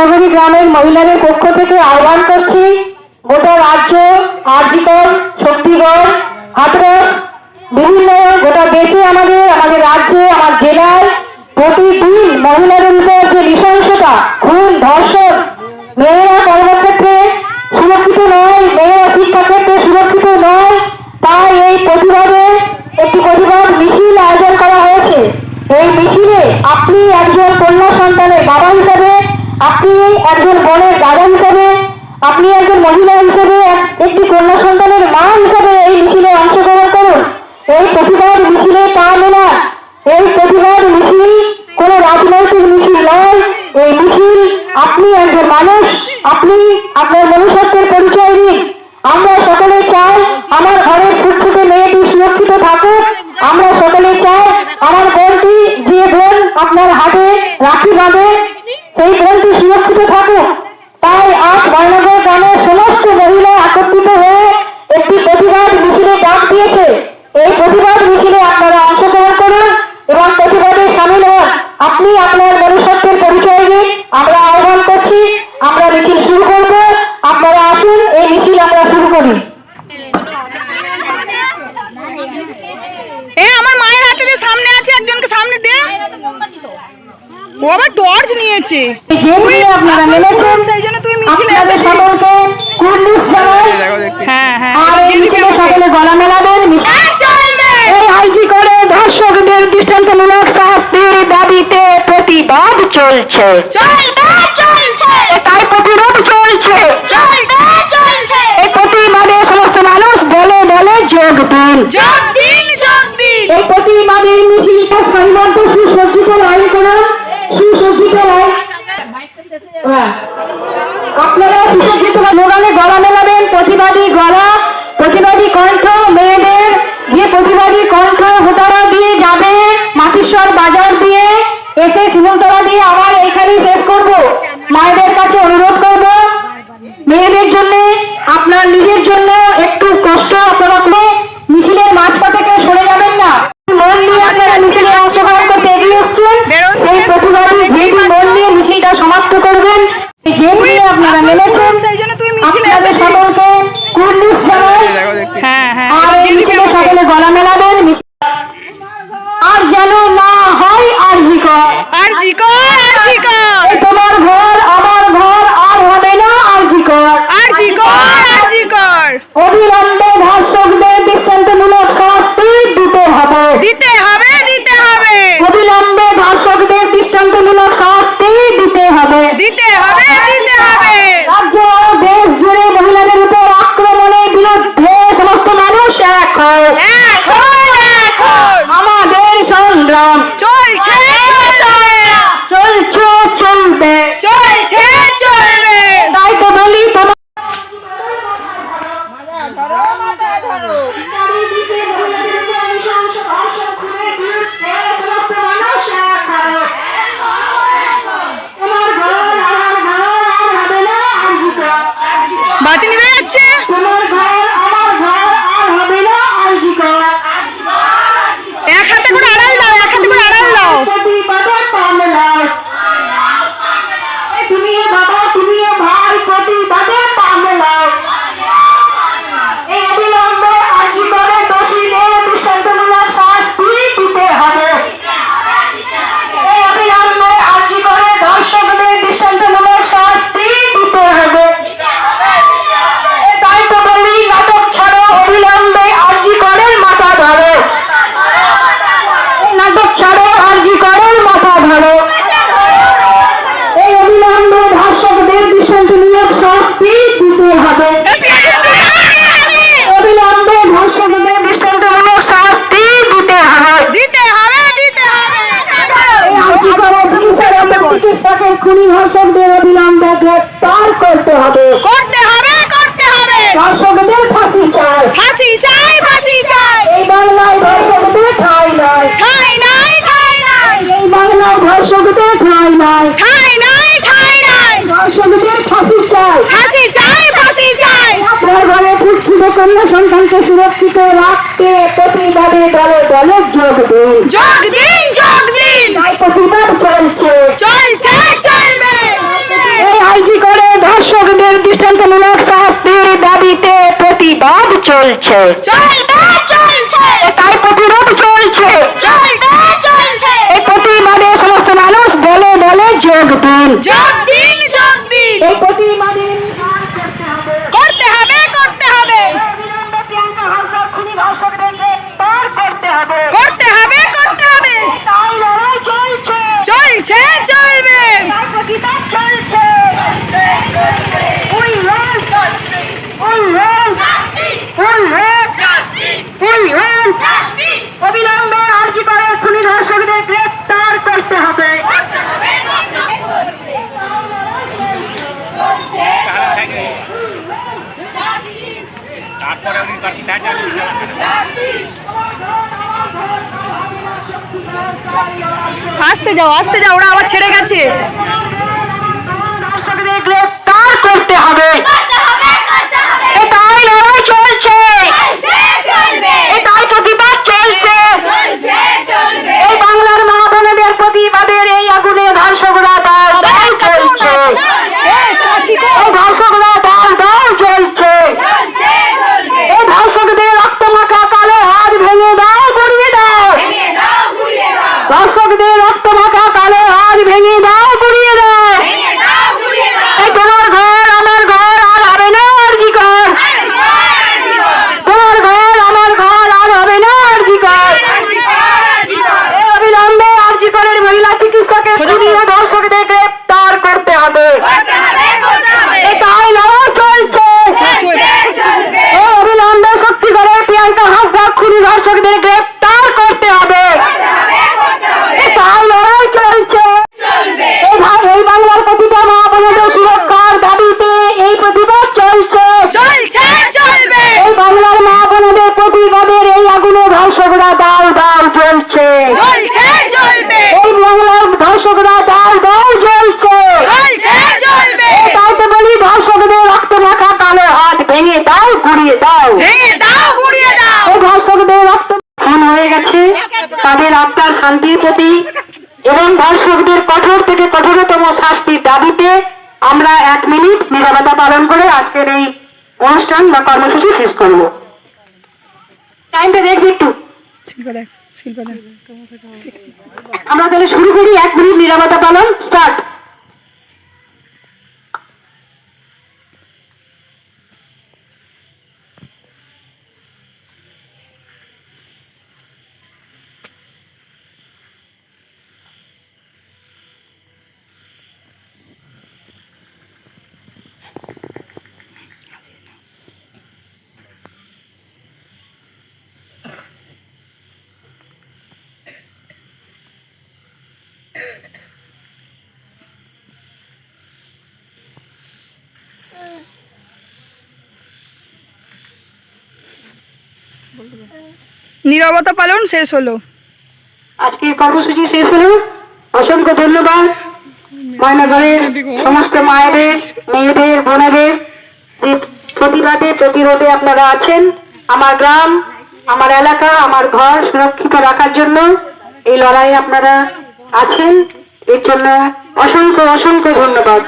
রাজনগরী গ্রামের মহিলাদের পক্ষ থেকে আহ্বান করছি, গোটা রাজ্য, আরজিকর, শক্তিগড়, হাতরস, বিভিন্ন গোটা দেশে, আমাদের রাজ্যে, আমার জেলায় প্রতিদিন মহিলাদের উপর যে নৃশংসতা, খুন, ধর্ষণ, মেয়েরা কর্মক্ষেত্রে সুরক্ষিত নয়, মেয়েরা শিক্ষাক্ষেত্রে সুরক্ষিত নয়, তাই এই প্রতিবাদে একটি প্রতিবাদ মিছিল আয়োজন করা হয়েছে। এই মিছিলে আপনি একজন কন্যা সন্তানের বাবা হিসাবে, আপনি একজন বোনের দাদা হিসাবে, আপনি একজন মহিলা হিসেবে, একটি কন্যা সন্তানের মা হিসাবে এই মিছিলে অংশগ্রহণ করুন। এই প্রতিবাদ মিছিলে পা মেলান। এই প্রতিবাদ মিছিল কোনো রাজনৈতিক মিছিল নয়। এই মিছিল, আপনি একজন মানুষ, আপনি আপনার মনুষ্যত্বের পরিচয় দিন। আমরা সকলে চাই আমার ঘরের ফুটফুটে মেয়েটি সুরক্ষিত থাকুক। আমরা সকলে চাই আমার বোনটি, যে বোন আপনার হাতে রাখি বাঁধে, সেই বোনটি সুরক্ষিত থাকুক। তাই আজ বর্ণনগর গ্রামের সমস্ত মহিলা একত্রিত হয়ে একটি প্রতিবাদ মিছিলে ডাক দিয়েছে। এই প্রতিবাদ মিছিলে আপনারা অংশগ্রহণ করুন এবং প্রতিবাদে সামিল হন। আপনি আপনার মনুষ্যত্বের পরিচয় দিন। আমরা আহ্বান করছি, আমরা মিছিল শুরু করব। আপনারা আসুন, এই মিছিল আমরা শুরু করি। আমার মায়ের হাতে যে সামনে আছে, একজনকে সামনে দে। ও আবার টর্চ নিয়েছে। আপনারা নেমেছেন, সেই জন্য তুই মিছিলে আপনাদের সকলকে কুর্নিশ জানাই। হ্যাঁ হ্যাঁ, আর এই মিছিলে সকলে গলা মেলাবেন। এই আইজি করে ধর্ষকদের দৃষ্টান্তমূলক শাস্তির দাবিতে প্রতিবাদ চলছে, তাই প্রতিরোধ চলছে। এই প্রতিবাদে সমস্ত মানুষ দলে দলে যোগ দিন। এই প্রতিবাদের মিছিলটা সারিবদ্ধ সুসজ্জিত লাইন করুন, সুসজ্জিত লাইন। আপনারা সুসজ্জিত স্লোগানে গলা মেলাবেন। প্রতিবাদী গলা, প্রতিবাদী কণ্ঠ, মেয়েদের যে প্রতিবাদী কণ্ঠ ভোটারা দিয়ে যাবে মাটিশ্বর বাজার দিয়ে, এসে শিমুলতলা দিয়ে আবার এইখানেই শেষ করব। মায়েদের কাছে অনুরোধ করব, মেয়েদের জন্য, আপনার নিজের জন্য একটু কষ্ট আপনারা করে মিছিলের মাঝপথে কেউ সরে যাবেন না। মন নিয়ে আপনারা মিছিলে অংশগ্রহণ করতে এগিয়ে এসছেন। সেই প্রতিবাদী যেদিন মন নিয়ে মিছিলটা সমাপ্ত করবেন, যেদিন আপনারা নেমেছেন, আপনাদের সকলকে কুর্নিশ জানাই। আর এই মিছিলে সকলে গলা মেলাবেন। আর যেন না হয় আরজিকর, তোমার ঘর আমার ঘর আর হবে না আরজিকর। অবিলম্বে ধর্ষকদের দৃষ্টান্তমূলক শাস্তি দিতে হবে। অবিলম্বে ধর্ষকদের দৃষ্টান্তমূলক শাস্তি দিতে হবে। রাজ্য ও দেশ জুড়ে মহিলাদের উপর আক্রমণের বিরুদ্ধে সমস্ত মানুষ এক হয়। আমাদের সংগ্রাম চলছে, চলবে। তাই তো বলি, তোমার বাতি নিভে যাচ্ছে। তোমার ঘর আমার ঘর আর হবে না আরজিকর। এক হাতে করে আড়াল দাও, এক হাতে করে আড়াল দাও। প্রতিবাদে পা মেলাও। তুমিও বাবা, তুমিও ভাই, প্রতিবাদে পা মেলাও। এই অবিলম্বে আরজিকরের দোষীদের দৃষ্টান্তমূলক শাস্তি দিতে হবে। এই অবিলম্বে আরজিকরের ধর্ষকদের দৃষ্টান্তমূলক শাস্তি দিতে হবে। তাই তো বলি, নাটক ছাড়ো, অবিলম্বে আরজিকরের মাথা ধরো। নাটক ছাড়ো, আরজিকরের মাথা ধরো। এই অবিলম্বে ধর্ষকদের দৃষ্টান্তমূলক শাস্তি দিতে হবে। অবিলম্বে ধর্ষকদের দৃষ্টান্তমূলক শাস্তি দিতে হবে। আরজিকরের চিকিৎসকের খুনি ধর্ষকদের অবিলম্বে গ্রেফতার করতে হবে। ধর্ষকদের ফাঁসি চাই। এই বাংলায় ধর্ষকদের ঠাঁই নাই। এই বাংলায় ধর্ষকদের ঠাঁই নাই। ধর্ষকদের ফাঁসি চাই। আপনার ঘরে ফুটফুটে কন্যা সন্তানকে সুরক্ষিত রাখতে প্রতিবাদে দলে দলে যোগ দিন। তাই প্রতিবাদ চলছে। এই চলছে তাই প্রতিরোধ চলছে এই প্রতিবাদে সমস্ত মানুষ বলে বলে যোগ দিন এই প্রতিবাদে করতে হবে চলবে অবিলম্বে আরজি করে খুনি ধর্ষকদের গ্রেফতার করতে হবে তারপরে উনি বাকি থাকে আসতে যাও ওরা আবার ছেড়ে গেছে ধর্ষকদের গ্রেফতার করতে হবে এটাই লড়াই চলছে এটাই প্রতিবাদ চলছে এই বাংলার মা বোনেদের প্রতিবাদের এই আগুনে ধর্ষকরা দাও দাও চলছে এই ধর্ষকরা দাও দাও চলছে এই ধর্ষকদের রক্ত মাখা কালো হাত ভেঙে দাও গুড়িয়ে দাও ধর্ষকদের রক্ত মাখা কালো হাত ভেঙে দাও গুড়িয়ে দাও এই তোমার ঘর আমার ঘর আর হবে না আরজি কর তোমার ঘর আমার ঘর আর হবে না আরজি কর এই অবিলম্বে আরজি করের মহিলা চিকিৎসকের খুনিয়ে ধর্ষকদের গ্রেফতার করতে হবে এটাই লড়াই চলছে এই অবিলম্বে শক্তিগড়ের প্রিয়াঙ্কা হাসদা খুনি ধর্ষকদের গ্রেফতার করতে হবে এটাই লড়াই চলছে এই বাংলার প্রতিটা মা বোনেদের সুরক্ষার দাবিতে এই প্রতিবাদ চলছে এই বাংলার মা বোনেদের প্রতিবাদের এই আগুনে ধর্ষকরা দাও দাও জ্বলছে এই বাংলার ধর্ষকরা দাও দাও জ্বলছে তাই তো বলি ধর্ষকদের রক্ত মাখা কালো হাত ভেঙে দাও গুড়িয়ে দাও এই ধর্ষকদের রক্ত খুন হয়ে গেছে তাদের আত্মার শান্তির প্রতি এবং ধর্ষকদের কঠোর থেকে কঠোরতম শাস্তির দাবিতে আমরা 1 মিনিট নীরবতা পালন করে আজকের এই অনুষ্ঠান বা কর্মসূচি শেষ করব টাইমটা দেখবি একটু আমরা তাহলে শুরু করি 1 মিনিট নীরবতা পালন স্টার্ট নীরবতা পালন শেষ হলো আজকের কর্মসূচি শেষ হলো অসংখ্য ধন্যবাদ ময়নাঘরের সমস্ত মায়েদের মেয়েদের বোনেদের যে প্রতিবাদে প্রতিরোধে আপনারা আছেন আমার গ্রাম আমার এলাকা আমার ঘর সুরক্ষিত রাখার জন্য এই লড়াইয়ে আপনারা আছেন এর জন্য অসংখ্য অসংখ্য ধন্যবাদ